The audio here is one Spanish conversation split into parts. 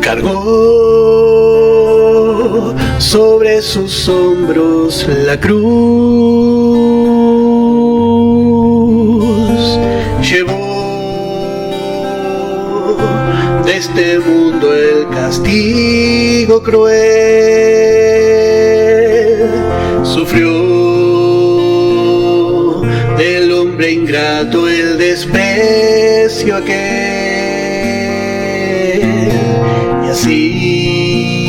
Cargó sobre sus hombros la cruz. este mundo el castigo cruel, sufrió del hombre ingrato el desprecio aquel, y así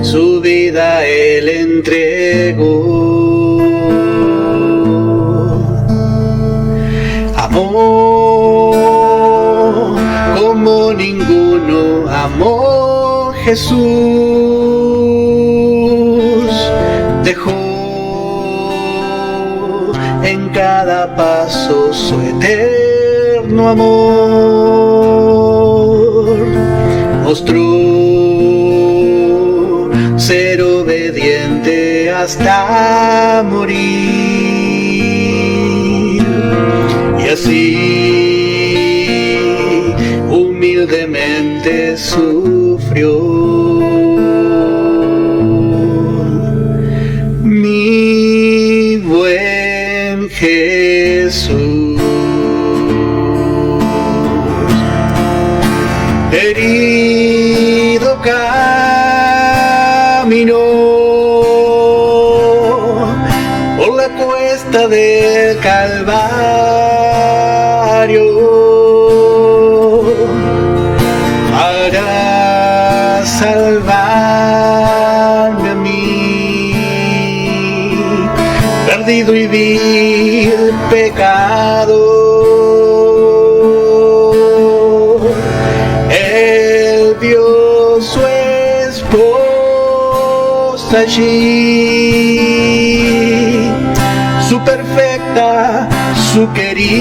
su vida él entregó. Amó como ninguno amó Jesús, dejó en cada paso su eterno amor, mostró ser obediente hasta morir, y así humildemente sufrió. Mi buen Jesús, herido caminó por la cuesta del Calvario para salvarme a mí, perdido y vil pecado. Él vio su esposa allí, su perfecta, su querida,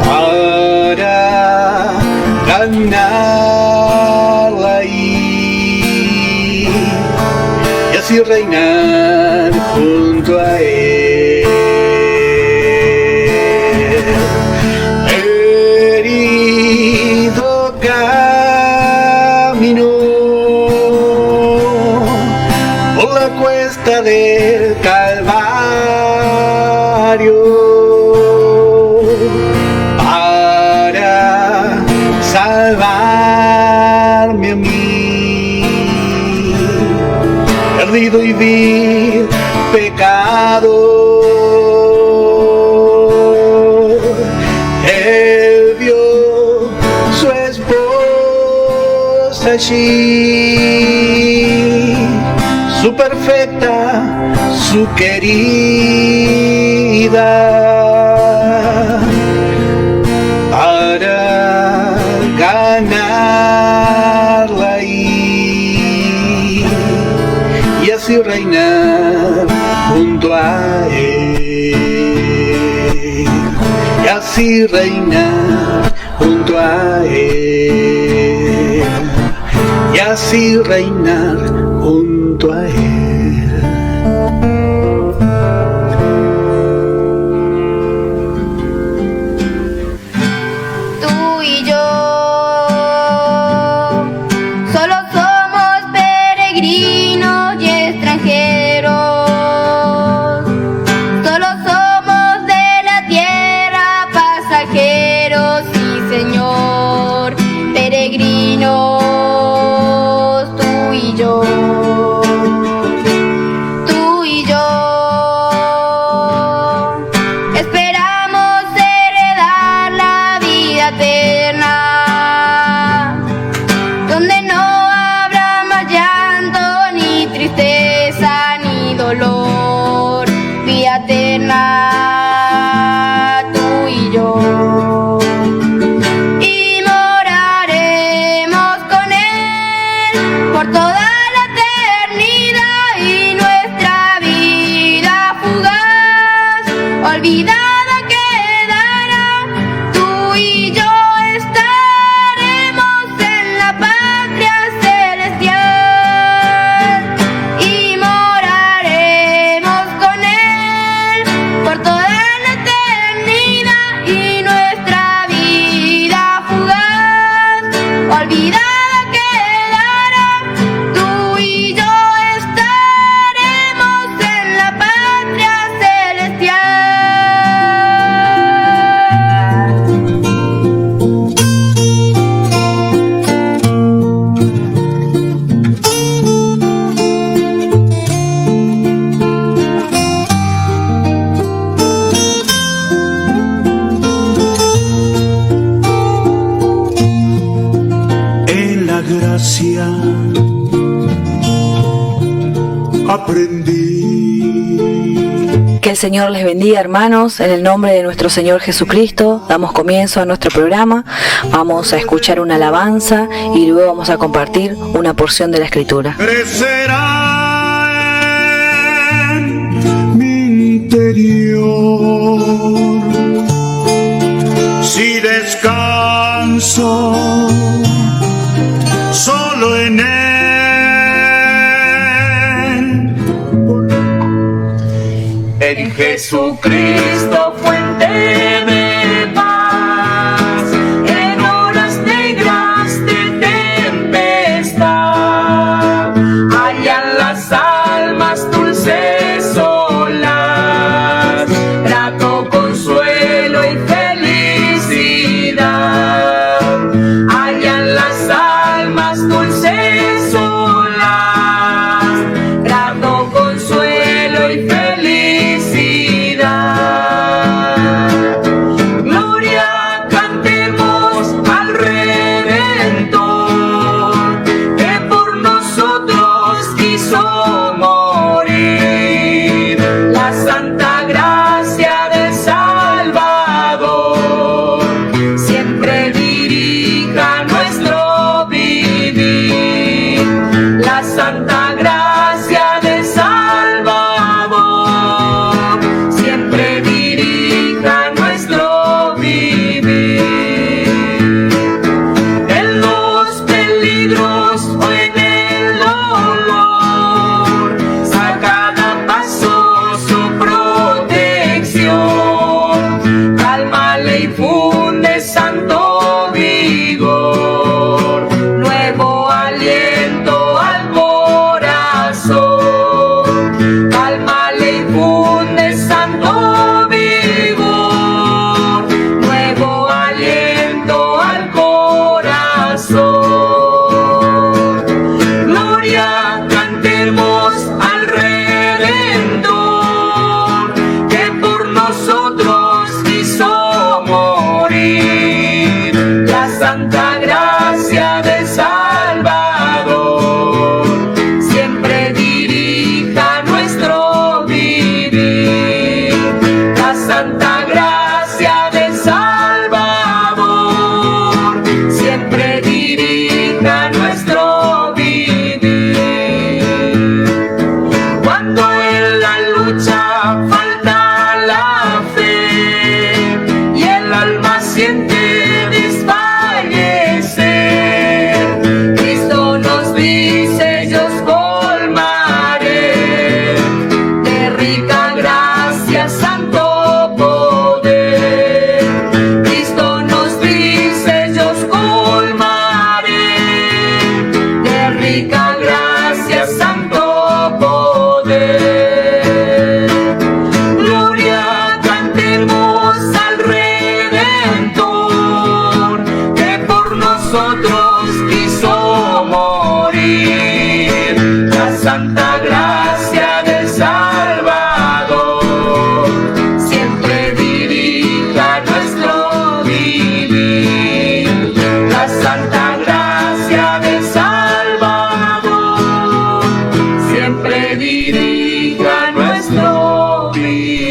para ganarla ahí y así reinar junto a él. Herido caminó por la cuesta del Calvario para salvarme a mí, perdido y vil pecado. Él vio su esposa allí, su perfecta, su querida, para ganarla ahí y así reinar junto a él, y así reinar junto a él, y así reinar junto a él. Tú y yo solo somos peregrinos y extranjeros, solo somos de la tierra pasajeros, sí Señor, peregrinos, tú y yo. Tú y yo esperamos heredar la vida eterna, donde no habrá más llanto, ni tristeza, ni dolor, vida eterna, tú y yo. Y moraremos con él por toda la eternidad. aprendí. Que el Señor les bendiga, hermanos. En el nombre de nuestro Señor Jesucristo damos comienzo a nuestro programa. Vamos a escuchar una alabanza y luego vamos a compartir una porción de la Escritura. Crecerá en mi interior si descanso solo en él. En Jesucristo, fuente de paz, en horas negras de tempestad, hallan las almas dulces olas, grato consuelo y felicidad. Hallan las almas dulces olas, grato consuelo y felicidad. Gloria, cantemos al Redentor, que por nosotros quiso morir. La santa gracia del Salvador siempre dirija nuestro vivir. La santa gracia del Salvador siempre dirija nuestro vivir. En los peligros o en el dolor, a cada paso su protección. Calma le infunde santo vigor, nuevo aliento al corazón. Calma le infunde santo vigor, nuevo aliento al corazón. Gloria, cantemos al Redentor, que por nosotros quiso morir. La santa gracia del Salvador siempre dirija nuestro vivir. La santa gracia del Salvador siempre dirija nuestro vivir. Cuando en la lucha falta la fe y el alma siente desfallecer, Cristo nos dice: yo os colmaré de rica gracia, santo poder. Cristo nos dice: yo os colmaré de rica gracia, santo poder. Gloria, cantemos al Redentor, que por nosotros quiso morir. La santa gracia del Salvador siempre dirija nuestro vivir. La santa gracia del Salvador siempre dirija nuestro vivir.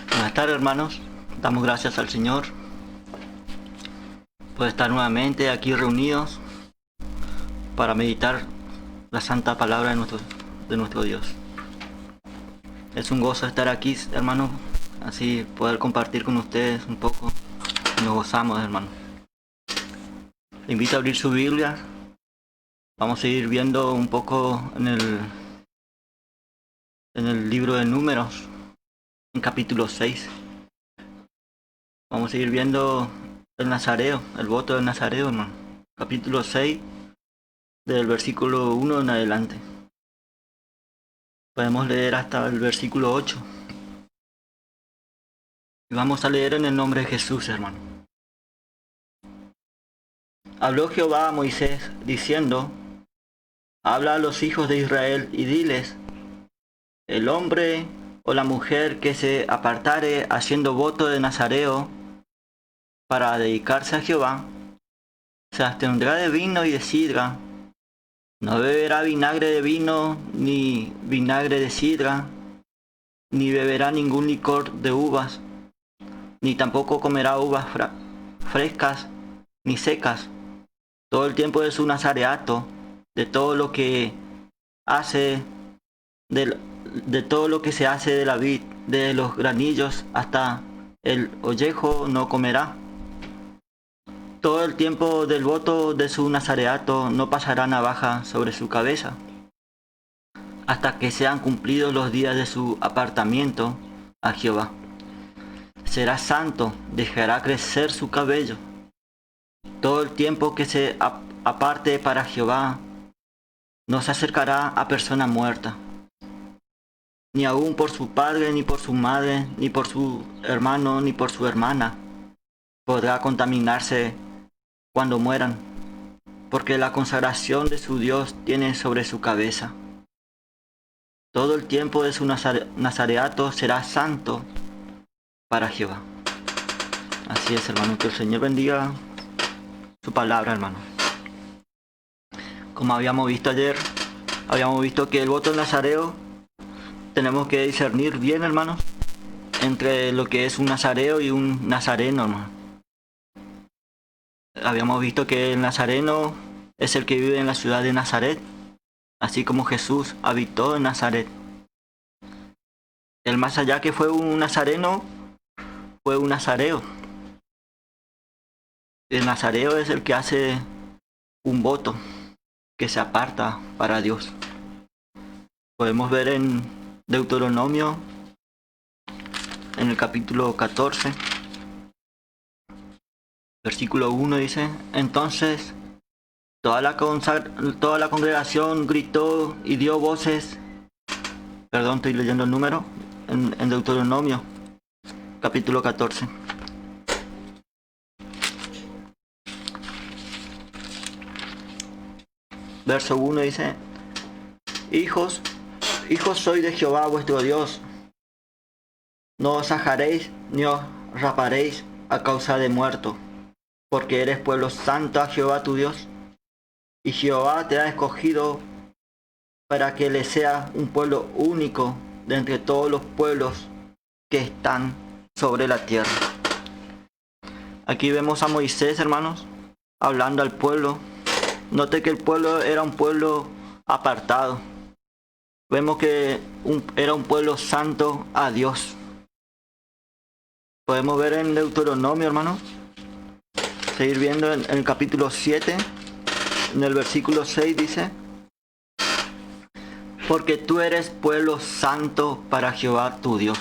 Buenas tardes, hermanos. Damos gracias al Señor por estar nuevamente aquí reunidos para meditar la santa palabra de nuestro Dios. Es un gozo estar aquí, hermanos, así poder compartir con ustedes un poco. Nos gozamos, hermanos. Le invito a abrir su Biblia. Vamos a ir viendo un poco en el libro de Números, en capítulo 6. Vamos a ir viendo el Nazareo, el voto del Nazareo, hermano. Capítulo 6, del versículo 1 en adelante. Podemos leer hasta el versículo 8. Y vamos a leer en el nombre de Jesús, hermano. Habló Jehová a Moisés, diciendo: habla a los hijos de Israel y diles: el hombre o la mujer que se apartare haciendo voto de Nazareo para dedicarse a Jehová, se abstendrá de vino y de sidra, no beberá vinagre de vino ni vinagre de sidra, ni beberá ningún licor de uvas, ni tampoco comerá uvas frescas ni secas, todo el tiempo de su nazareato, de todo lo que hace, de todo lo que se hace de la vid, de los granillos hasta el ollejo no comerá. Todo el tiempo del voto de su nazareato no pasará navaja sobre su cabeza, hasta que sean cumplidos los días de su apartamiento a Jehová. Será santo, dejará crecer su cabello. Todo el tiempo que se aparte para Jehová, no se acercará a persona muerta, ni aun por su padre, ni por su madre, ni por su hermano, ni por su hermana, podrá contaminarse cuando mueran, porque la consagración de su Dios tiene sobre su cabeza. Todo el tiempo de su nazareato será santo para Jehová. Así es, hermano, que el Señor bendiga su palabra, hermano. Como habíamos visto ayer, habíamos visto que el voto nazareo tenemos que discernir bien, hermanos, entre lo que es un nazareo y un nazareno, hermano. Habíamos visto que el nazareno es el que vive en la ciudad de Nazaret, así como Jesús habitó en Nazaret. El más allá que fue un nazareno, fue un nazareo. El nazareo es el que hace un voto, que se aparta para Dios. Podemos ver en Deuteronomio, en el capítulo 14, versículo 1 dice: entonces toda la congregación gritó y dio voces. Perdón, estoy leyendo el número. En Deuteronomio, capítulo 14. Verso 1 dice: hijos sois de Jehová vuestro Dios. No os ajaréis ni os raparéis a causa de muerto, porque eres pueblo santo a Jehová tu Dios, y Jehová te ha escogido para que le sea un pueblo único de entre todos los pueblos que están sobre la tierra. Aquí vemos a Moisés, hermanos, hablando al pueblo. Note que el pueblo era un pueblo apartado. Vemos que era un pueblo santo a Dios. Podemos ver en Deuteronomio, hermanos, seguir viendo en el capítulo 7, en el versículo 6 dice: porque tú eres pueblo santo para Jehová tu Dios.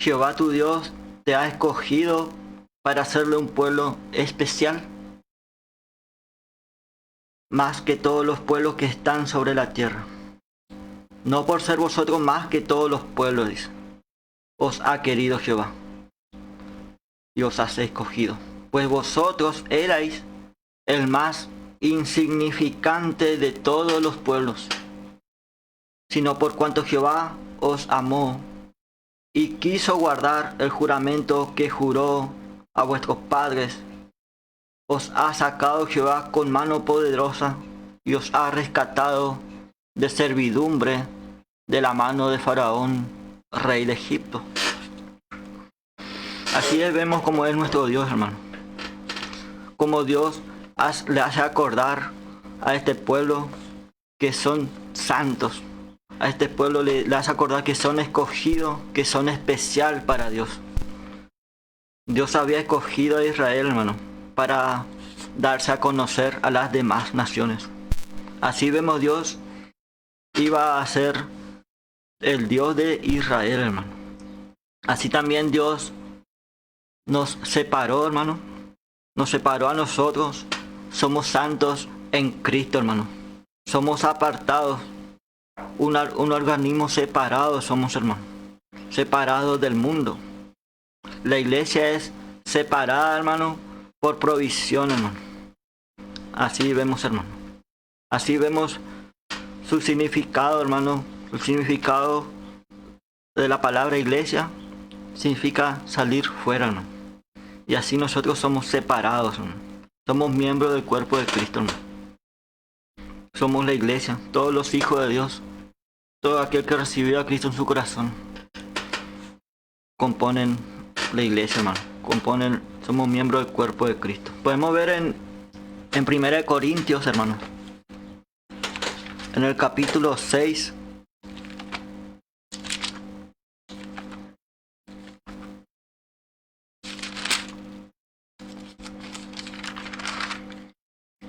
Jehová tu Dios te ha escogido para hacerle un pueblo especial, más que todos los pueblos que están sobre la tierra. No por ser vosotros más que todos los pueblos, dice, os ha querido Jehová y os has escogido, pues vosotros erais el más insignificante de todos los pueblos, sino por cuanto Jehová os amó y quiso guardar el juramento que juró a vuestros padres, os ha sacado Jehová con mano poderosa y os ha rescatado de servidumbre de la mano de Faraón, rey de Egipto. Así vemos cómo es nuestro Dios, hermano. Como Dios le hace acordar a este pueblo que son santos. A este pueblo le hace acordar que son escogidos, que son especial para Dios. Dios había escogido a Israel, hermano, para darse a conocer a las demás naciones. Así vemos Dios iba a ser el Dios de Israel, hermano. Así también Dios nos separó, hermano. Nos separó a nosotros. Somos santos en Cristo, hermano. Somos apartados. Un organismo separado somos, hermano. Separados del mundo. La iglesia es separada, hermano, por provisión, hermano. Así vemos, hermano. Así vemos su significado, hermano. El significado de la palabra iglesia significa salir fuera, hermano. Y así nosotros somos separados, hermano. Somos miembros del cuerpo de Cristo, hermano. Somos la iglesia, todos los hijos de Dios, todo aquel que recibió a Cristo en su corazón, componen la iglesia, hermano. Somos miembros del cuerpo de Cristo. Podemos ver en 1 Corintios, hermano, en el capítulo 6,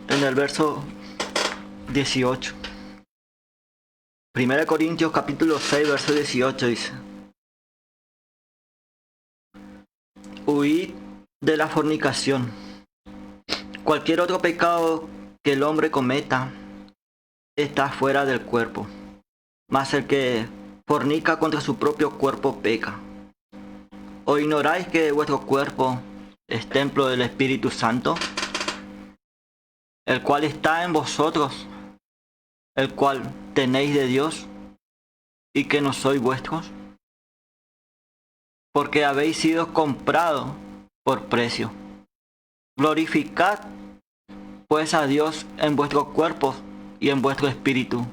en el verso 18. 1 Corintios capítulo 6, verso 18 dice: Huid de la fornicación. Cualquier otro pecado que el hombre cometa está fuera del cuerpo, mas el que fornica contra su propio cuerpo peca. ¿O ignoráis que vuestro cuerpo es templo del Espíritu Santo, el cual está en vosotros, el cual tenéis de Dios, y que no sois vuestros? Porque habéis sido comprados por precio. Glorificad pues a Dios en vuestros cuerpos y en vuestro espíritu,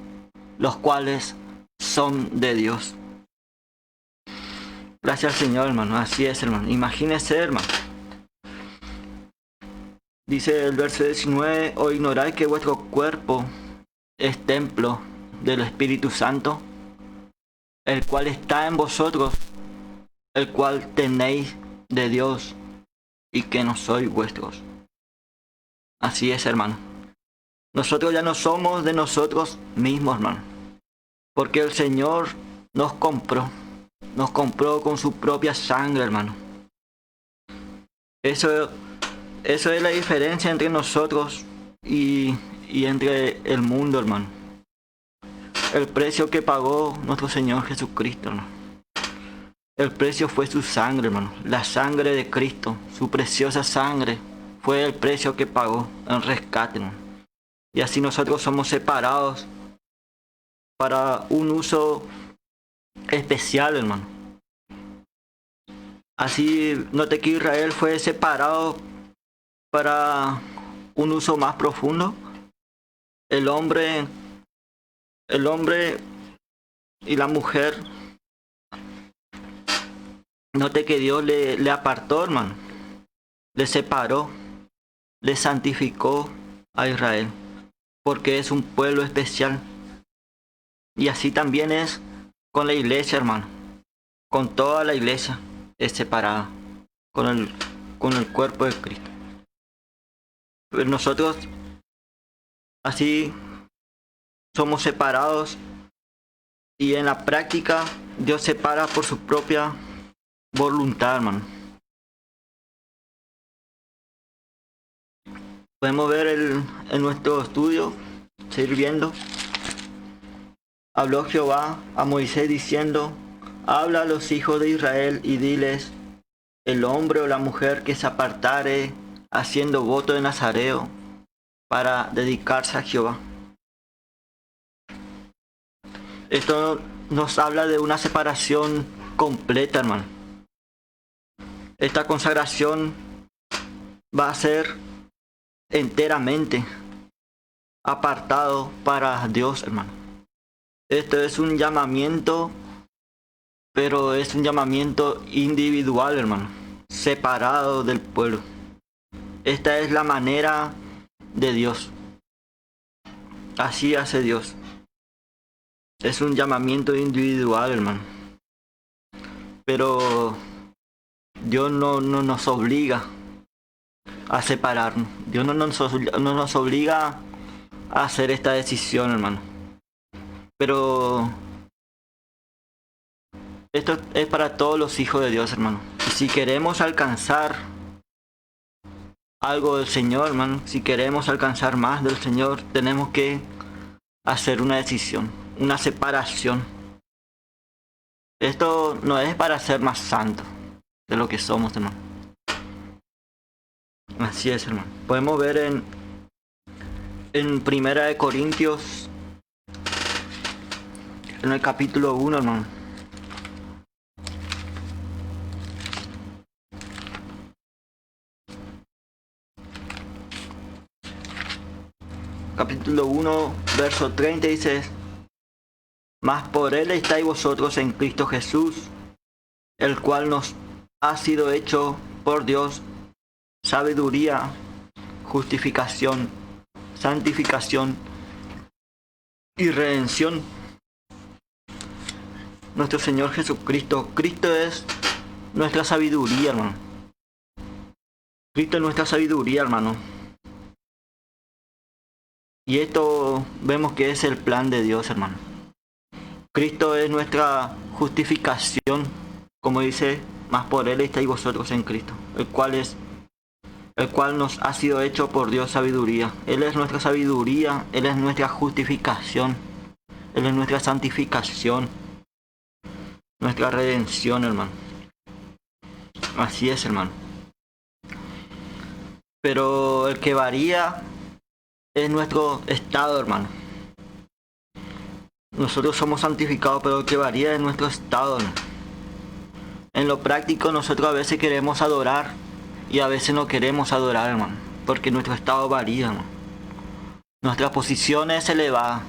los cuales son de Dios. Gracias al Señor, hermano. Así es, hermano. Imagínese, hermano. Dice el verso 19: ¿O ignoráis que vuestro cuerpo es templo del Espíritu Santo, el cual está en vosotros, el cual tenéis de Dios, y que no sois vuestros? Así es, hermano. Nosotros ya no somos de nosotros mismos, hermano, porque el Señor nos compró con su propia sangre, hermano. Eso es la diferencia entre nosotros y entre el mundo, hermano. El precio que pagó nuestro Señor Jesucristo, hermano. El precio fue su sangre, hermano. La sangre de Cristo, su preciosa sangre, fue el precio que pagó en rescate, hermano. Y así nosotros somos separados para un uso especial, hermano. Así, note que Israel fue separado para un uso más profundo. El hombre y la mujer, note que Dios le apartó, hermano. Le separó, le santificó a Israel, porque es un pueblo especial. Y así también es con la iglesia, hermano. Con toda la iglesia es separada, con el cuerpo de Cristo. Pero nosotros así somos separados, y en la práctica Dios separa por su propia voluntad, hermano. Podemos ver en nuestro estudio, seguir viendo. Habló Jehová a Moisés diciendo: habla a los hijos de Israel y diles: el hombre o la mujer que se apartare haciendo voto de nazareo para dedicarse a Jehová. Esto nos habla de una separación completa, hermano. Esta consagración va a ser enteramente apartado para Dios, hermano. Esto es un llamamiento, pero es un llamamiento individual, hermano, separado del pueblo. Esta es la manera de Dios. Así hace Dios. Es un llamamiento individual, hermano. Pero Dios no nos obliga a separarnos. Dios no nos obliga a hacer esta decisión, hermano. Pero esto es para todos los hijos de Dios, hermano. Y si queremos alcanzar algo del Señor, hermano, si queremos alcanzar más del Señor, tenemos que hacer una decisión, una separación. Esto no es para ser más santos de lo que somos, hermano. Así es, hermano. Podemos ver en 1 Corintios, en el capítulo 1, hermano. capítulo 1, verso 30 dice: Mas por él estáis vosotros en Cristo Jesús, el cual nos ha sido hecho por Dios sabiduría, justificación, santificación y redención. Nuestro Señor Jesucristo. Cristo es nuestra sabiduría, hermano. Cristo es nuestra sabiduría, hermano. Y esto vemos que es el plan de Dios, hermano. Cristo es nuestra justificación, como dice: Mas por él estáis vosotros en Cristo, el cual nos ha sido hecho por Dios sabiduría. Él es nuestra sabiduría, Él es nuestra justificación, Él es nuestra santificación, nuestra redención, hermano. Así es, hermano. Pero el que varía es nuestro estado, hermano. Nosotros somos santificados, pero el que varía es nuestro estado, hermano. En lo práctico, nosotros a veces queremos adorar y a veces no queremos adorar, hermano, porque nuestro estado varía, hermano. Nuestra posición es elevada,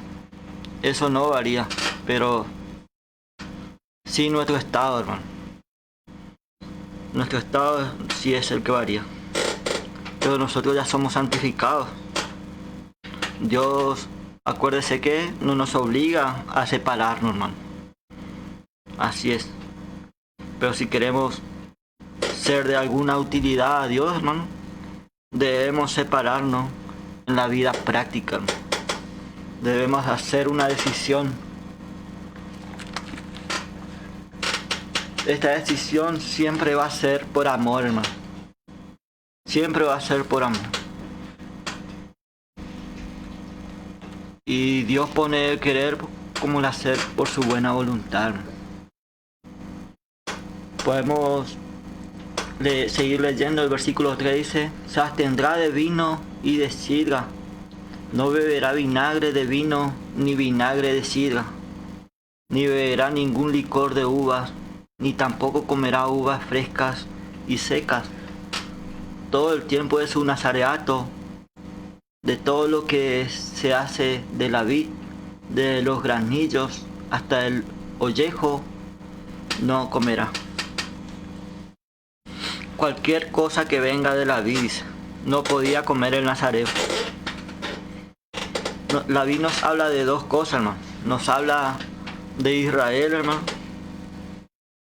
eso no varía, pero sí nuestro estado, hermano. Nuestro estado sí es el que varía, pero nosotros ya somos santificados. Dios, acuérdese que no nos obliga a separarnos, hermano. Así es. Pero si queremos ser de alguna utilidad a Dios, hermano, debemos separarnos en la vida práctica, hermano. Debemos hacer una decisión. Esta decisión siempre va a ser por amor, hermano. Siempre va a ser por amor. Y Dios pone el querer como el hacer por su buena voluntad, hermano. Podemos seguir leyendo el versículo 3, dice: Se abstendrá de vino y de sidra, no beberá vinagre de vino ni vinagre de sidra, ni beberá ningún licor de uvas, ni tampoco comerá uvas frescas y secas. Todo el tiempo de su nazareato, de todo lo que se hace de la vid, de los granillos hasta el ollejo, no comerá. Cualquier cosa que venga de la vid no podía comer el nazareo. La vid nos habla de dos cosas, hermano. Nos habla de Israel, hermano,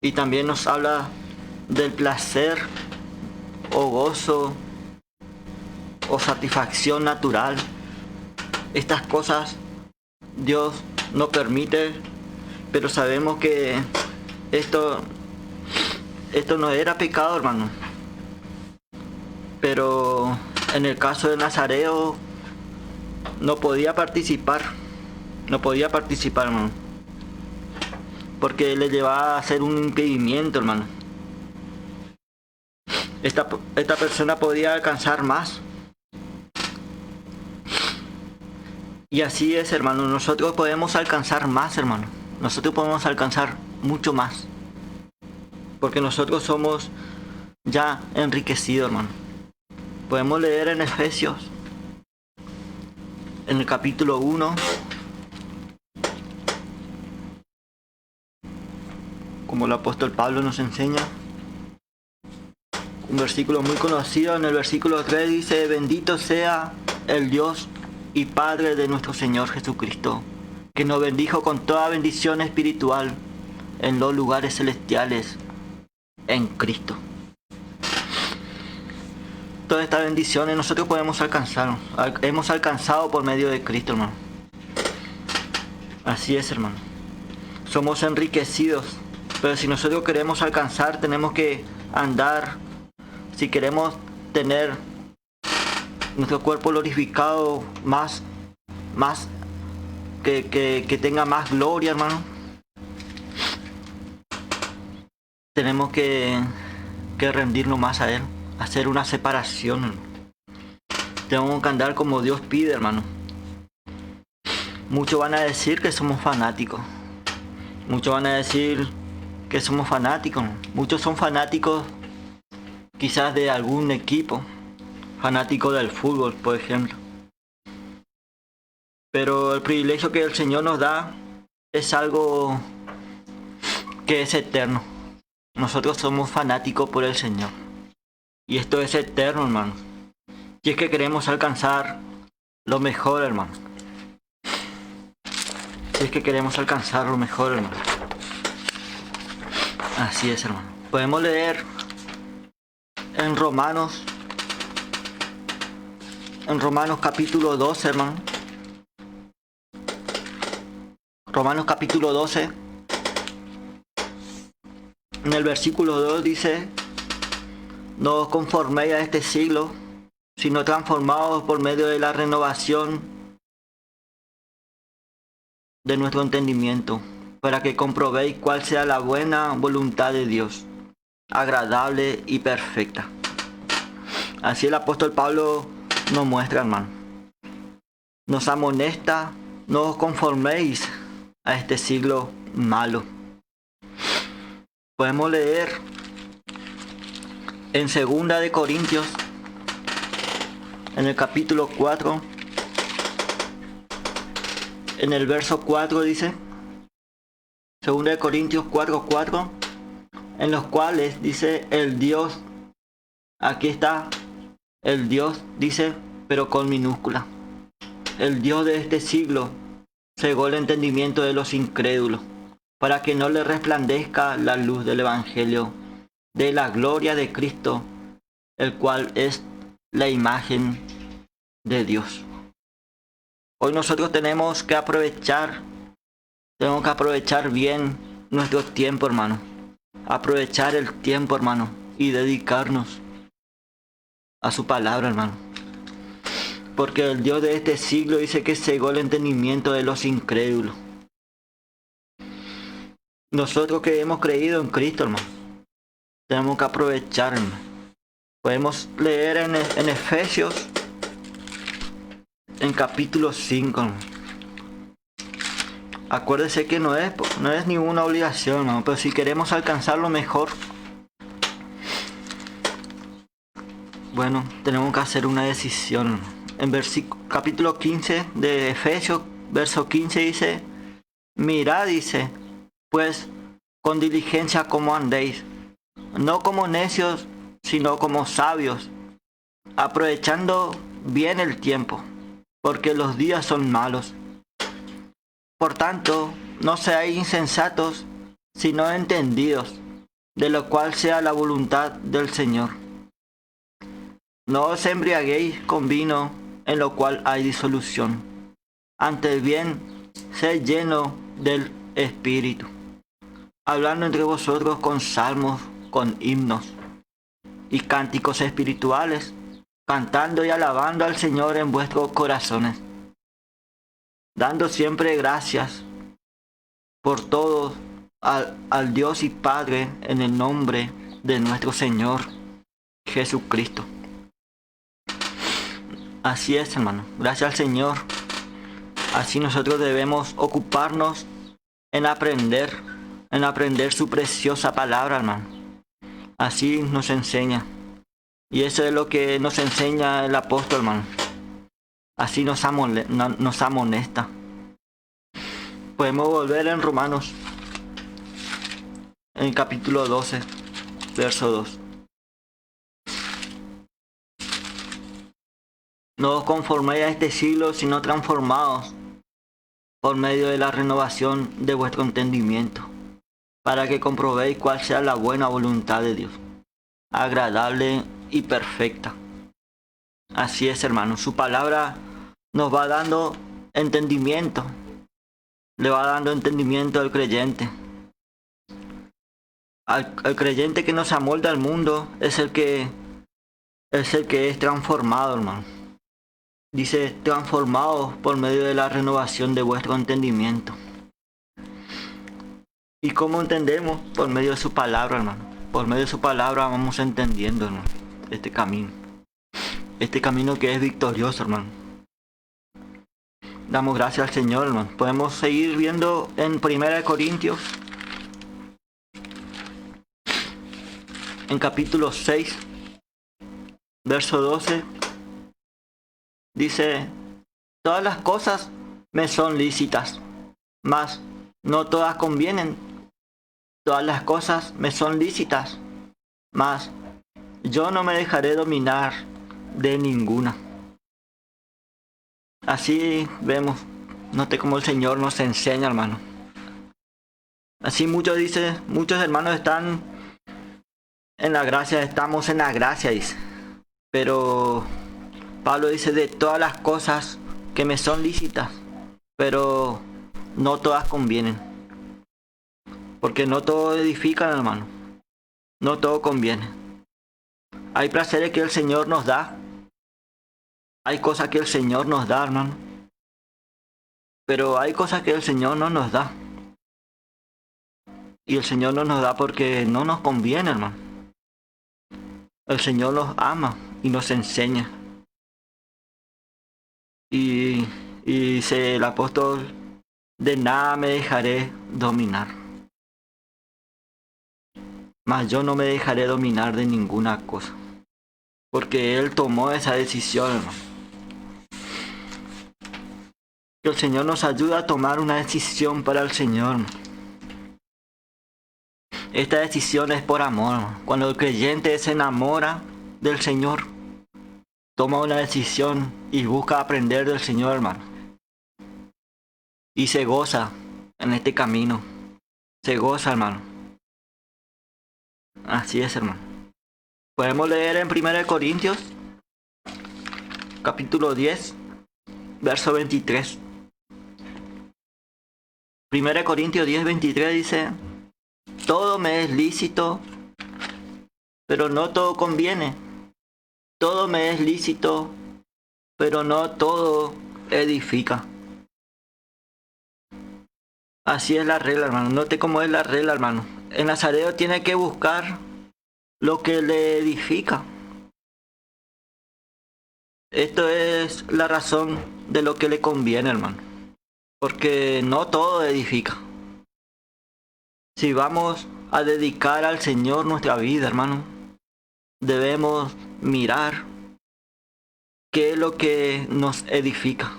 y también nos habla del placer o gozo o satisfacción natural. Estas cosas Dios no permite, pero sabemos que esto no era pecado, hermano. Pero en el caso de Nazareo no podía participar, hermano, porque le llevaba a hacer un impedimento, hermano. Esta persona podía alcanzar más. Y así es, hermano, nosotros podemos alcanzar más, hermano. Nosotros podemos alcanzar mucho más, porque nosotros somos ya enriquecidos, hermano. Podemos leer en Efesios, en el capítulo 1, como el apóstol Pablo nos enseña. Un versículo muy conocido, en el versículo 3 dice: Bendito sea el Dios y Padre de nuestro Señor Jesucristo, que nos bendijo con toda bendición espiritual en los lugares celestiales en Cristo. Todas estas bendiciones nosotros podemos alcanzar, hemos alcanzado por medio de Cristo, hermano. Así es, hermano. Somos enriquecidos, pero si nosotros queremos alcanzar, tenemos que andar. Si queremos tener nuestro cuerpo glorificado, más que tenga más gloria, hermano, tenemos que rendirnos más a Él, hacer una separación, hermano. Tenemos que andar como Dios pide, hermano. Muchos van a decir que somos fanáticos. Muchos van a decir que somos fanáticos. Muchos son fanáticos quizás de algún equipo, fanático del fútbol, por ejemplo. Pero el privilegio que el Señor nos da es algo que es eterno. Nosotros somos fanáticos por el Señor. Y esto es eterno, hermano. Y es que queremos alcanzar lo mejor, hermano. Y es que queremos alcanzar lo mejor, hermano. Así es, hermano. Podemos leer en Romanos capítulo 12, hermano. Romanos capítulo 12. En el versículo 2 dice: no os conforméis a este siglo, sino transformaos por medio de la renovación de nuestro entendimiento, para que comprobéis cuál sea la buena voluntad de Dios, agradable y perfecta. Así el apóstol Pablo nos muestra, hermano. Nos amonesta: no os conforméis a este siglo malo. Podemos leer en 2 de Corintios, en el capítulo 4, en el verso 4 dice, 2 de Corintios 4:4, en los cuales dice el Dios, aquí está el Dios, dice, pero con minúscula. El Dios de este siglo cegó el entendimiento de los incrédulos, para que no le resplandezca la luz del Evangelio de la gloria de Cristo, el cual es la imagen de Dios. Hoy nosotros tenemos que aprovechar bien nuestro tiempo, hermano. Aprovechar el tiempo, hermano, y dedicarnos a su palabra, hermano. Porque el Dios de este siglo dice que cegó el entendimiento de los incrédulos. Nosotros que hemos creído en Cristo, hermano, tenemos que aprovechar, hermano. Podemos leer en Efesios, en capítulo 5, hermano. Acuérdese que no es ninguna obligación, hermano, pero si queremos alcanzar lo mejor, bueno, tenemos que hacer una decisión. En capítulo 15 de Efesios, verso 15 dice: mirad, dice, pues con diligencia como andéis, no como necios, sino como sabios, aprovechando bien el tiempo, porque los días son malos. Por tanto, no seáis insensatos, sino entendidos, de lo cual sea la voluntad del Señor. No os embriaguéis con vino, en lo cual hay disolución. Antes bien, sed llenos del Espíritu, hablando entre vosotros con salmos, con himnos y cánticos espirituales, cantando y alabando al Señor en vuestros corazones, dando siempre gracias por todo al Dios y Padre, en el nombre de nuestro Señor Jesucristo. Así es, hermano. Gracias al Señor. Así nosotros debemos ocuparnos en aprender su preciosa palabra, hermano. Así nos enseña. Y eso es lo que nos enseña el apóstol, hermano. Así nos amonesta. Podemos volver en Romanos, en capítulo 12, verso 2. No os conforméis a este siglo, sino transformaos por medio de la renovación de vuestro entendimiento, para que comprobéis cuál sea la buena voluntad de Dios, agradable y perfecta. Así es, hermano. Su palabra nos va dando entendimiento. Le va dando entendimiento al creyente. Al creyente que no se amolda al mundo es el que es transformado, hermano. Dice: transformados por medio de la renovación de vuestro entendimiento. ¿Y cómo entendemos? Por medio de su palabra, hermano. Por medio de su palabra vamos entendiendo, hermano, este camino. Este camino que es victorioso, hermano. Damos gracias al Señor, hermano. Podemos seguir viendo en 1 Corintios, en capítulo 6, verso 12. Dice: todas las cosas me son lícitas, mas no todas convienen. Todas las cosas me son lícitas, mas yo no me dejaré dominar de ninguna. Así vemos, note cómo el Señor nos enseña, hermano. Así muchos hermanos están en la gracia, estamos en la gracia, dice. Pero Pablo dice de todas las cosas que me son lícitas, pero no todas convienen. Porque no todo edifican, hermano. No todo conviene. Hay placeres que el Señor nos da. Hay cosas que el Señor nos da, hermano. Pero hay cosas que el Señor no nos da. Y el Señor no nos da porque no nos conviene, hermano. El Señor nos ama y nos enseña. Y dice el apóstol, de nada me dejaré dominar. Mas yo no me dejaré dominar de ninguna cosa. Porque Él tomó esa decisión, hermano. Que el Señor nos ayude a tomar una decisión para el Señor, hermano. Esta decisión es por amor, hermano. Cuando el creyente se enamora del Señor, toma una decisión y busca aprender del Señor, hermano. Y se goza en este camino. Se goza, hermano. Así es, hermano. Podemos leer en 1 Corintios, capítulo 10, verso 23. 1 Corintios 10, 23 dice, todo me es lícito, pero no todo conviene. Todo me es lícito, pero no todo edifica. Así es la regla, hermano. Note cómo es la regla, hermano. El nazareo tiene que buscar lo que le edifica. Esto es la razón de lo que le conviene, hermano. Porque no todo edifica. Si vamos a dedicar al Señor nuestra vida, hermano, debemos mirar qué es lo que nos edifica.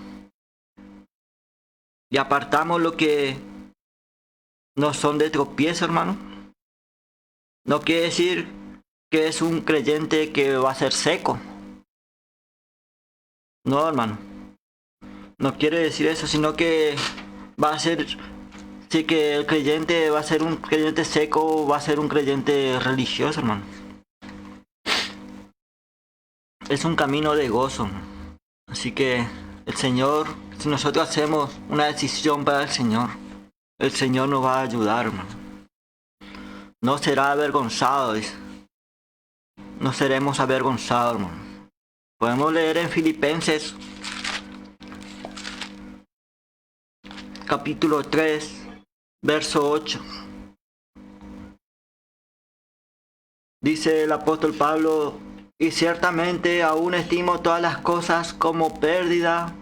Y apartamos lo que no son de tropiezo, hermano. No quiere decir que es un creyente que va a ser seco. No, hermano. No quiere decir eso, sino que va a ser... Sí, que el creyente va a ser un creyente seco, va a ser un creyente religioso, hermano. Es un camino de gozo. Así que el Señor, si nosotros hacemos una decisión para el Señor nos va a ayudar, hermano. No será avergonzado, dice. No seremos avergonzados, hermano. Podemos leer en Filipenses, capítulo 3, verso 8. Dice el apóstol Pablo, y ciertamente aún estimo todas las cosas como pérdida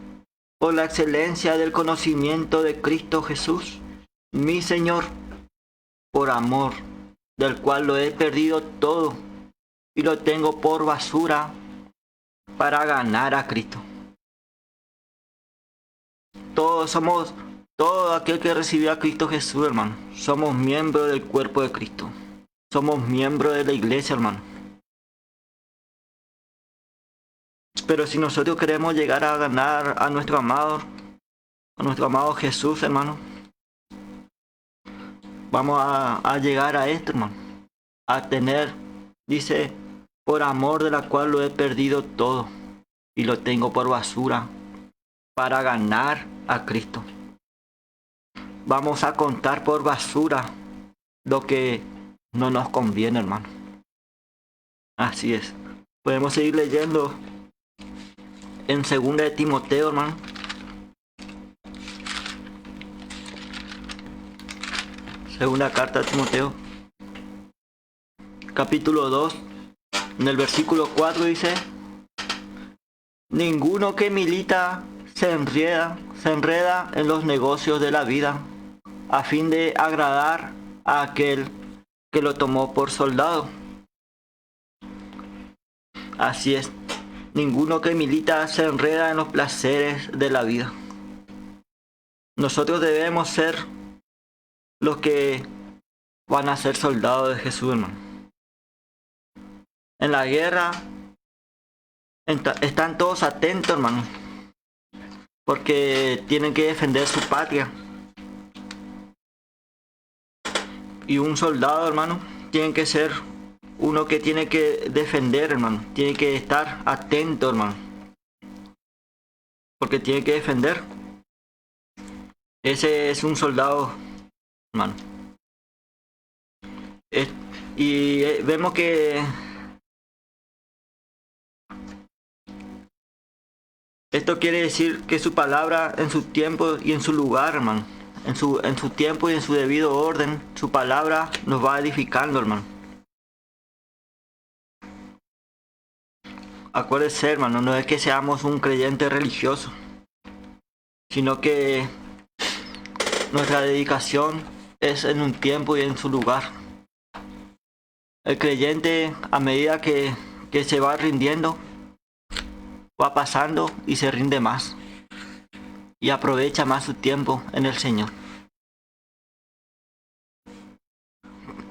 por la excelencia del conocimiento de Cristo Jesús, mi Señor, por amor del cual lo he perdido todo y lo tengo por basura para ganar a Cristo. Todo aquel que recibió a Cristo Jesús, hermano, somos miembros del cuerpo de Cristo. Somos miembros de la iglesia, hermano. Pero si nosotros queremos llegar a ganar a nuestro amado Jesús, hermano, vamos a llegar a esto, hermano. A tener, dice, por amor de la cual lo he perdido todo y lo tengo por basura para ganar a Cristo. Vamos a contar por basura lo que no nos conviene, hermano. Así es. Podemos seguir leyendo en 2 de Timoteo, hermano. Segunda carta de Timoteo, capítulo 2, en el versículo 4 dice, ninguno que milita se enreda en los negocios de la vida, a fin de agradar a aquel que lo tomó por soldado. Así es, ninguno que milita se enreda en los placeres de la vida. Nosotros debemos ser los que van a ser soldados de Jesús, hermano. En la guerra están todos atentos, hermano, porque tienen que defender su patria. Y un soldado, hermano, tiene que ser uno que tiene que defender, hermano. Tiene que estar atento, hermano, porque tiene que defender. Ese es un soldado, hermano. Y vemos que esto quiere decir que su palabra en su tiempo y en su lugar, hermano. En su tiempo y en su debido orden, su palabra nos va edificando, hermano. Acuérdese, hermano, no es que seamos un creyente religioso, sino que nuestra dedicación es en un tiempo y en su lugar. El creyente, a medida que se va rindiendo, va pasando y se rinde más. Y aprovecha más su tiempo en el Señor.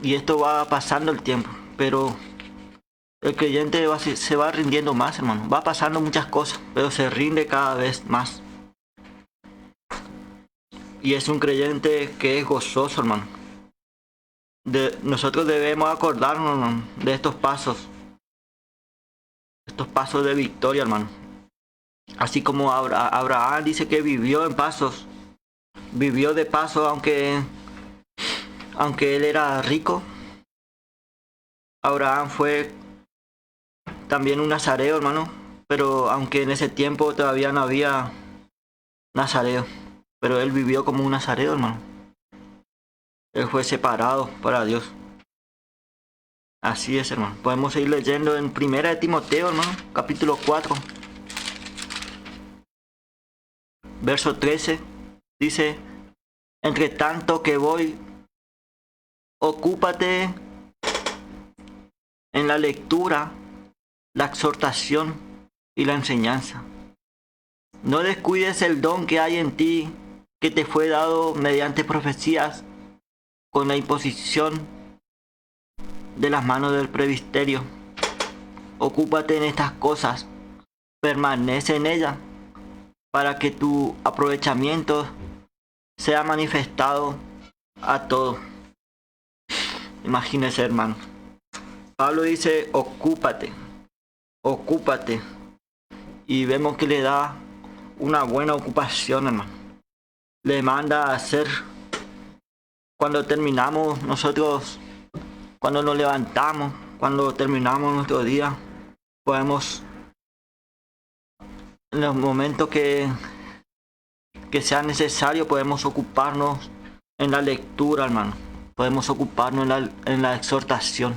Y esto va pasando el tiempo, pero el creyente se va rindiendo más, hermano. Va pasando muchas cosas, pero se rinde cada vez más. Y es un creyente que es gozoso, hermano. Nosotros debemos acordarnos, hermano, de estos pasos de victoria, hermano. Así como Abraham dice que vivió en pasos, vivió de paso aunque él era rico. Abraham fue también un nazareo, hermano, pero aunque en ese tiempo todavía no había nazareo, pero él vivió como un nazareo, hermano. Él fue separado para Dios. Así es, hermano. Podemos seguir leyendo en 1 de Timoteo, hermano, capítulo 4. Verso 13, dice: entre tanto que voy, ocúpate en la lectura, la exhortación y la enseñanza. No descuides el don que hay en ti, que te fue dado mediante profecías, con la imposición de las manos del presbiterio. Ocúpate en estas cosas, permanece en ellas, para que tu aprovechamiento sea manifestado a todos. Imagínese, hermano. Pablo dice, ocúpate. Y vemos que le da una buena ocupación, hermano. Le manda a hacer, cuando terminamos nosotros, cuando nos levantamos, cuando terminamos nuestro día, podemos, en los momentos que sea necesario, podemos ocuparnos en la lectura, hermano. Podemos ocuparnos en la exhortación.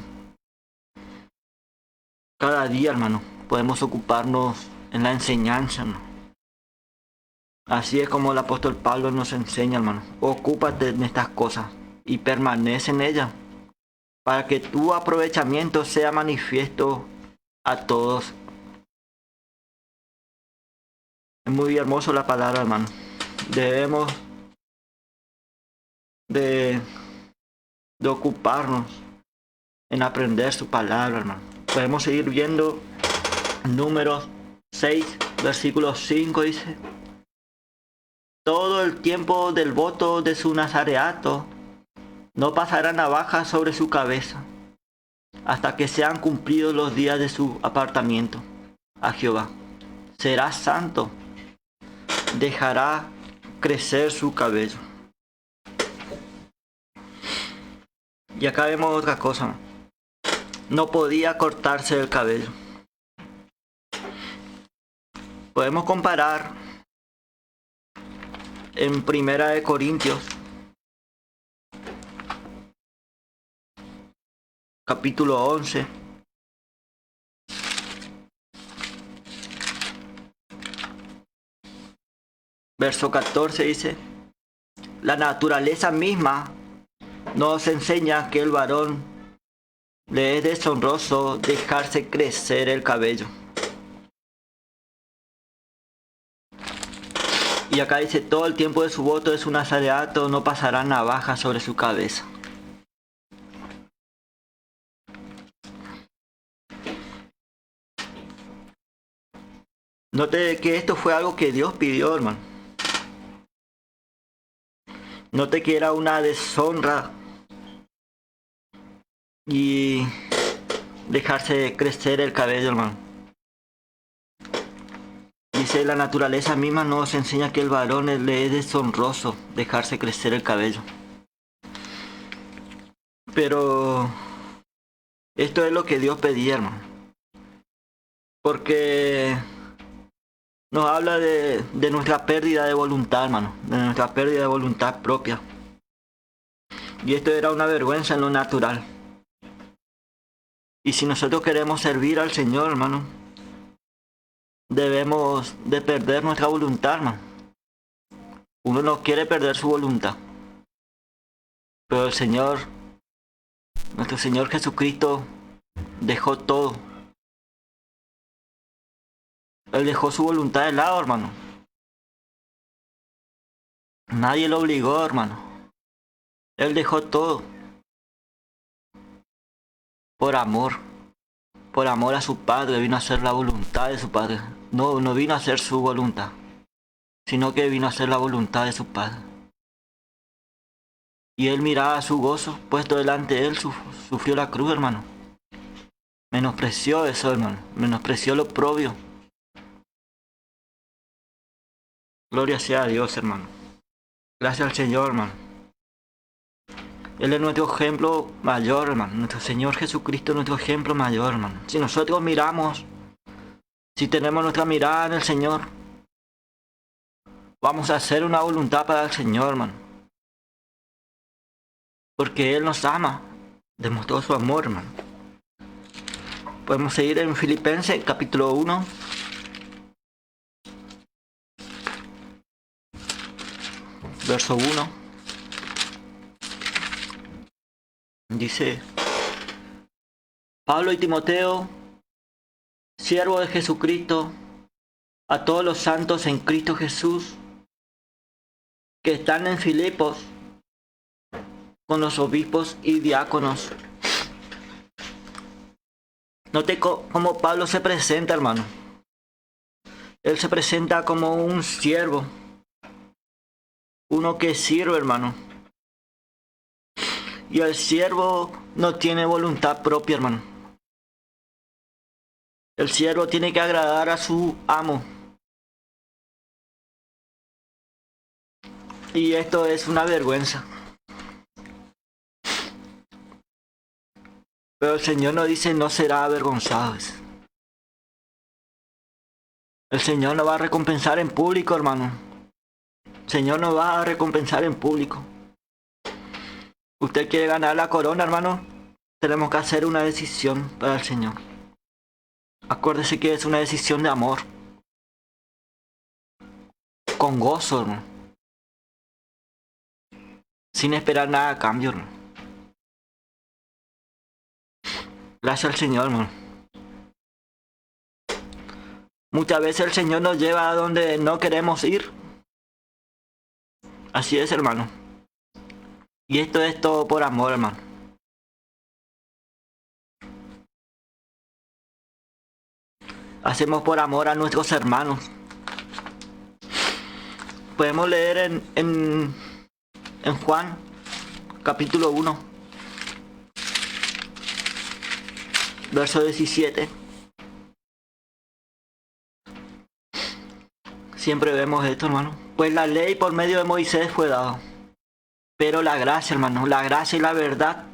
Cada día, hermano, podemos ocuparnos en la enseñanza, hermano. Así es como el apóstol Pablo nos enseña, hermano. Ocúpate en estas cosas y permanece en ellas, para que tu aprovechamiento sea manifiesto a todos. Es muy hermoso la palabra, hermano. Debemos de ocuparnos en aprender su palabra, hermano. Podemos seguir viendo Números 6, versículo 5, dice: todo el tiempo del voto de su nazareato no pasará navaja sobre su cabeza, hasta que sean cumplidos los días de su apartamiento a Jehová. Será santo, dejará crecer su cabello. Y acá vemos otra cosa. No podía cortarse el cabello. Podemos comparar en 1 de Corintios, capítulo 11. Verso 14 dice: la naturaleza misma nos enseña que el varón le es deshonroso dejarse crecer el cabello. Y acá dice, todo el tiempo de su voto de su nazareato no pasará navaja sobre su cabeza. Note que esto fue algo que Dios pidió, hermano. Note que era una deshonra y dejarse crecer el cabello, hermano. Dice, la naturaleza misma nos enseña que el varón le es deshonroso dejarse crecer el cabello. Pero esto es lo que Dios pedía, hermano. Porque nos habla de nuestra pérdida de voluntad, hermano. De nuestra pérdida de voluntad propia. Y esto era una vergüenza en lo natural. Y si nosotros queremos servir al Señor, hermano, debemos de perder nuestra voluntad, hermano. Uno no quiere perder su voluntad. Pero el Señor, nuestro Señor Jesucristo, dejó todo. Él dejó su voluntad de lado, hermano. Nadie lo obligó, hermano. Él dejó todo. Por amor. Por amor a su Padre vino a hacer la voluntad de su Padre. No vino a hacer su voluntad, sino que vino a hacer la voluntad de su Padre. Y él miraba su gozo puesto delante de él, sufrió la cruz, hermano. Menospreció eso, hermano. Menospreció lo propio. Gloria sea a Dios, hermano. Gracias al Señor, hermano. Él es nuestro ejemplo mayor, hermano. Nuestro Señor Jesucristo es nuestro ejemplo mayor, hermano. Si nosotros miramos, si tenemos nuestra mirada en el Señor, vamos a hacer una voluntad para el Señor, hermano. Porque Él nos ama. Demostró su amor, hermano. Podemos seguir en Filipenses, capítulo 1. Verso 1. Dice, Pablo y Timoteo, siervo de Jesucristo, a todos los santos en Cristo Jesús, que están en Filipos, con los obispos y diáconos. Note cómo Pablo se presenta, hermano. Él se presenta como un siervo. Uno que sirve, hermano. Y el siervo no tiene voluntad propia, hermano. El siervo tiene que agradar a su amo. Y esto es una vergüenza. Pero el Señor nos dice, no será avergonzado. El Señor nos va a recompensar en público, hermano. El Señor nos va a recompensar en público. ¿Usted quiere ganar la corona, hermano? Tenemos que hacer una decisión para el Señor. Acuérdese que es una decisión de amor. Con gozo, hermano. Sin esperar nada a cambio, hermano. Gracias al Señor, hermano. Muchas veces el Señor nos lleva a donde no queremos ir. Así es, hermano. Y esto es todo por amor, hermano. Hacemos por amor a nuestros hermanos. Podemos leer en Juan, capítulo 1, verso 17. Siempre vemos esto, hermano. Pues la ley por medio de Moisés fue dada. Pero la gracia, hermano, la gracia y la verdad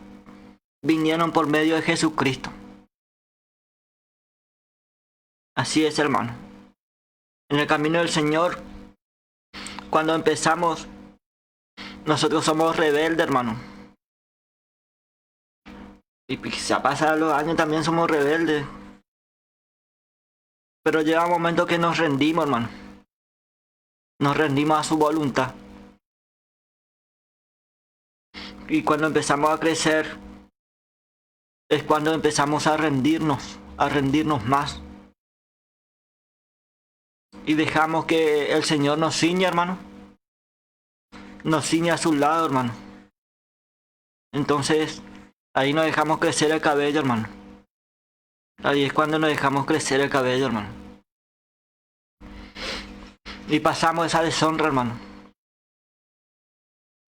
vinieron por medio de Jesucristo. Así es, hermano. En el camino del Señor, cuando empezamos, nosotros somos rebeldes, hermano. Y quizá pasan los años también somos rebeldes. Pero llega un momento que nos rendimos, hermano. Nos rendimos a su voluntad. Y cuando empezamos a crecer, es cuando empezamos a rendirnos más. y dejamos que el Señor nos ciña, hermano, nos ciñe a su lado, hermano, entonces ahí nos dejamos crecer el cabello, hermano. Ahí es cuando nos dejamos crecer el cabello, hermano. Y pasamos esa deshonra, hermano.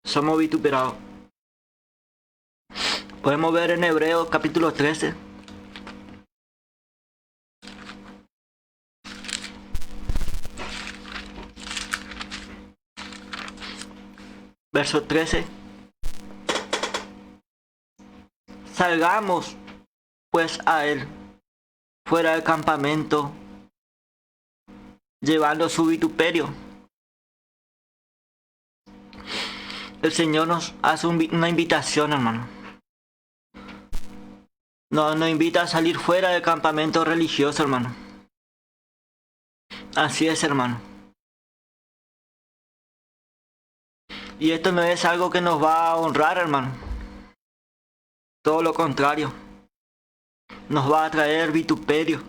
Somos vituperados. Podemos ver en Hebreos capítulo 13. Verso 13. Salgamos pues a él fuera del campamento, llevando su vituperio. El Señor nos hace una invitación, hermano. Nos invita a salir fuera del campamento religioso, hermano. Así es, hermano. Y esto no es algo que nos va a honrar, hermano. Todo lo contrario. Nos va a traer vituperio.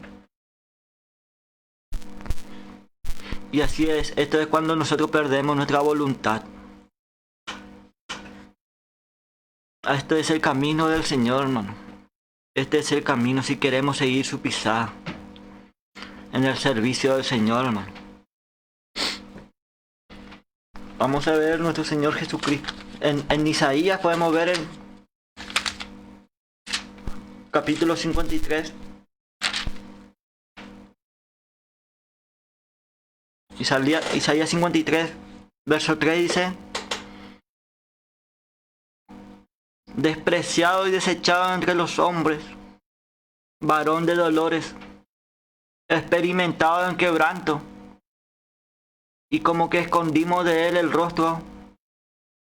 Y así es. Esto es cuando nosotros perdemos nuestra voluntad. Esto es el camino del Señor, hermano. Este es el camino si queremos seguir su pisada en el servicio del Señor, hermano. Vamos a ver nuestro Señor Jesucristo. En Isaías podemos ver en capítulo 53. Isaías 53, verso 3 dice: despreciado y desechado entre los hombres, varón de dolores, experimentado en quebranto, y como que escondimos de él el rostro,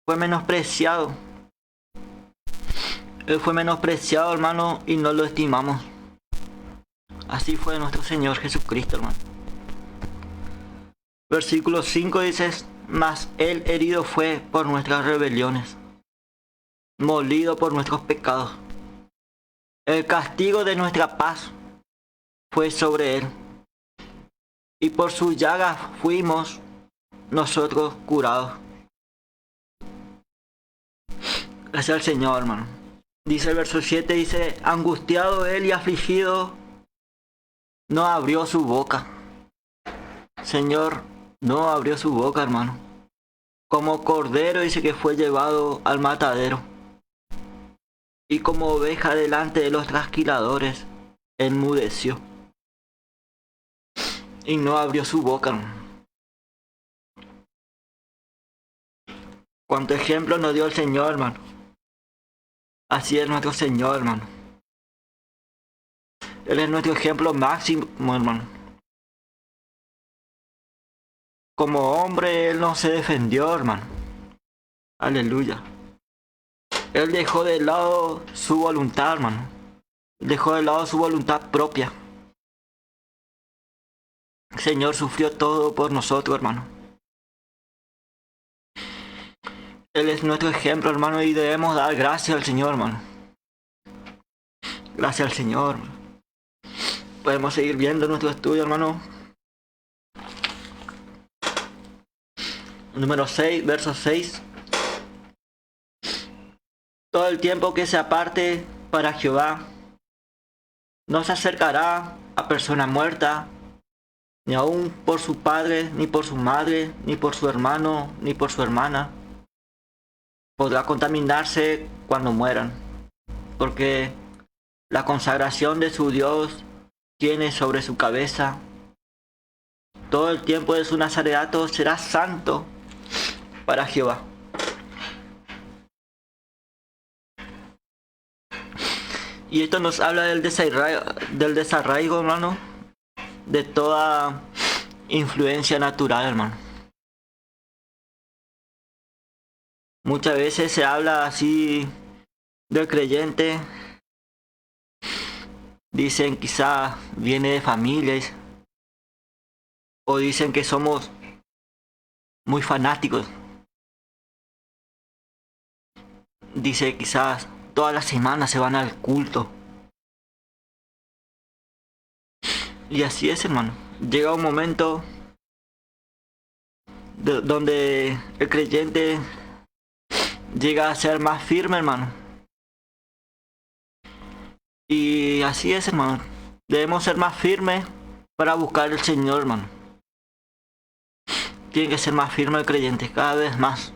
fue menospreciado. Él fue menospreciado, hermano, y no lo estimamos. Así fue nuestro Señor Jesucristo, hermano. Versículo 5 dice: mas él herido fue por nuestras rebeliones, molido por nuestros pecados. El castigo de nuestra paz fue sobre él, y por sus llagas fuimos nosotros curados. Gracias al Señor, hermano. Dice el verso 7, dice: angustiado él y afligido, no abrió su boca. Señor no abrió su boca, hermano. Como cordero dice que fue llevado al matadero, y como oveja delante de los trasquiladores, enmudeció. Y no abrió su boca, hermano. Cuánto ejemplo nos dio el Señor, hermano. Así es nuestro Señor, hermano. Él es nuestro ejemplo máximo, hermano. Como hombre, Él no se defendió, hermano. Aleluya. Él dejó de lado su voluntad, hermano. Dejó de lado su voluntad propia. El Señor sufrió todo por nosotros, hermano. Él es nuestro ejemplo, hermano, y debemos dar gracias al Señor, hermano. Gracias al Señor, hermano. Podemos seguir viendo nuestro estudio, hermano. Número 6, verso 6. Todo el tiempo que se aparte para Jehová, no se acercará a persona muerta, ni aun por su padre, ni por su madre, ni por su hermano, ni por su hermana. Podrá contaminarse cuando mueran, porque la consagración de su Dios tiene sobre su cabeza. Todo el tiempo de su nazareato será santo para Jehová. Y esto nos habla del desarraigo, hermano, de toda influencia natural, hermano. Muchas veces se habla así del creyente. Dicen quizá viene de familias, o dicen que somos muy fanáticos. Dice quizás todas las semanas se van al culto. Y así es, hermano. Llega un momento donde el creyente llega a ser más firme, hermano. Y así es, hermano. Debemos ser más firmes para buscar al Señor, hermano. Tiene que ser más firme el creyente, cada vez más.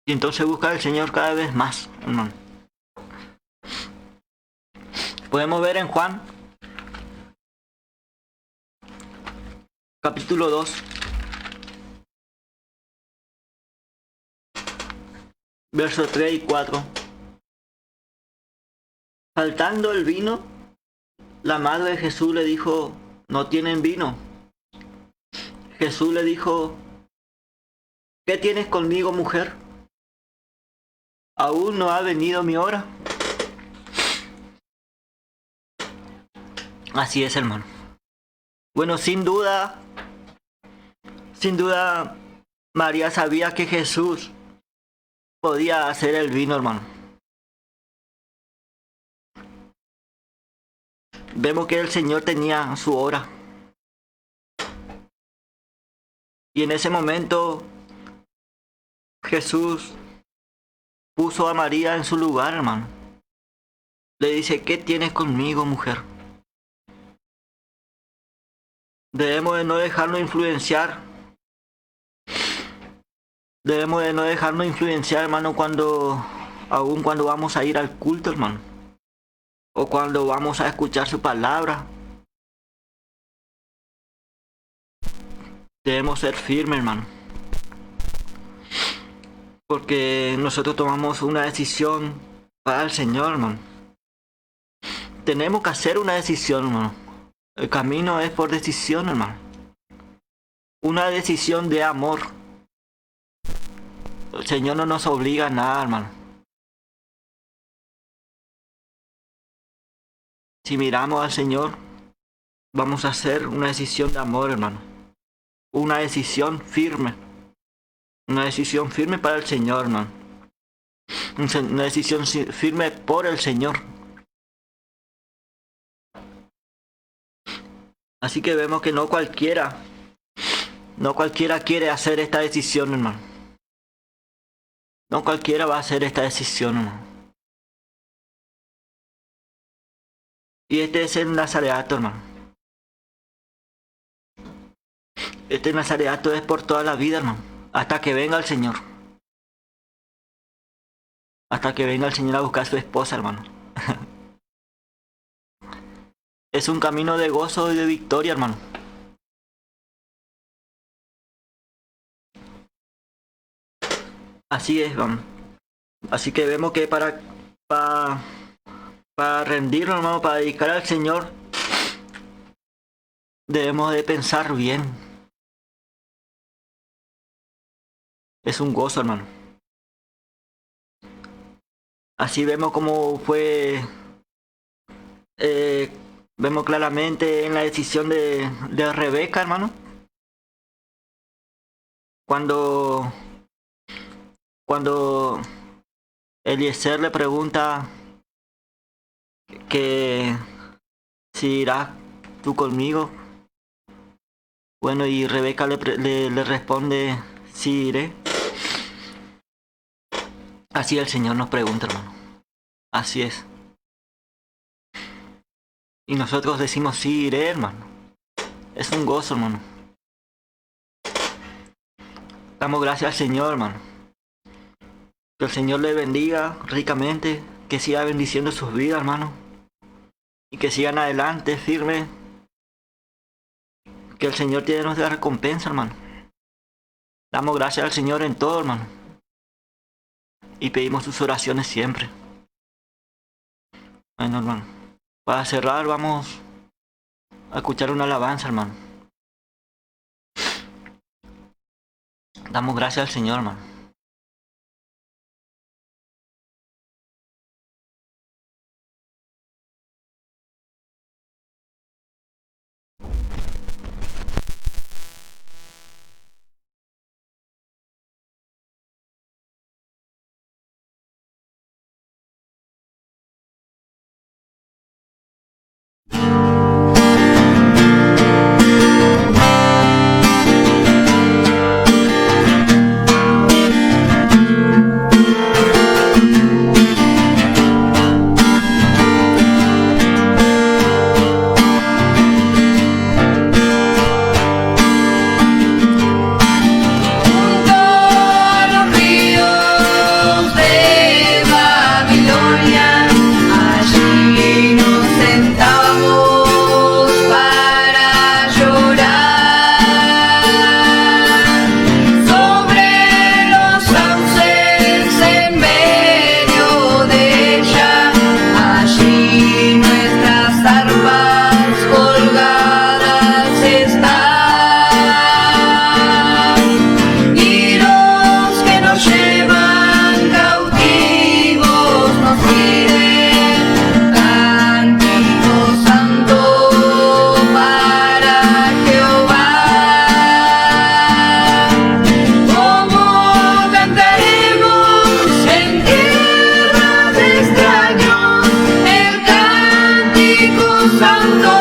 Y entonces buscar al Señor cada vez más, hermano. Podemos ver en Juan, capítulo 2, versos 3 y 4. Faltando el vino, la madre de Jesús le dijo, no tienen vino. Jesús le dijo, ¿qué tienes conmigo, mujer? ¿Aún no ha venido mi hora? Así es, hermano. Bueno, sin duda, María sabía que Jesús podía hacer el vino, hermano. Vemos que el Señor tenía su hora. Y en ese momento Jesús puso a María en su lugar, hermano. Le dice, ¿qué tienes conmigo, mujer? Debemos de no dejarnos influenciar. Debemos de no dejarnos influenciar, hermano, aun cuando vamos a ir al culto, hermano. O cuando vamos a escuchar su palabra. Debemos ser firmes, hermano. Porque nosotros tomamos una decisión para el Señor, hermano. Tenemos que hacer una decisión, hermano. El camino es por decisión, hermano. Una decisión de amor. El Señor no nos obliga a nada, hermano. Si miramos al Señor, vamos a hacer una decisión de amor, hermano. Una decisión firme. Una decisión firme para el Señor, hermano. Una decisión firme por el Señor. Así que vemos que no cualquiera quiere hacer esta decisión, hermano. No cualquiera va a hacer esta decisión, hermano. Y este es el nazareato, hermano. Este nazareato es por toda la vida, hermano. Hasta que venga el Señor. Hasta que venga el Señor a buscar a su esposa, hermano. Es un camino de gozo y de victoria, hermano. Así es, hermano. Así que vemos que para rendirnos, hermano, para dedicar al Señor, debemos de pensar bien. Es un gozo, hermano. Así vemos cómo fue... vemos claramente en la decisión de Rebeca, hermano. Cuando Eliezer le pregunta que si irás tú conmigo. Bueno, y Rebeca le responde, sí iré. Así el Señor nos pregunta, hermano. Así es. Y nosotros decimos, sí iré, hermano. Es un gozo, hermano. Damos gracias al Señor, hermano. Que el Señor le bendiga ricamente. Que siga bendiciendo sus vidas, hermano. Y que sigan adelante, firmes. Que el Señor tiene nuestra recompensa, hermano. Damos gracias al Señor en todo, hermano. Y pedimos sus oraciones siempre. Bueno, hermano. Para cerrar, vamos a escuchar una alabanza, hermano. Damos gracias al Señor, hermano. Santo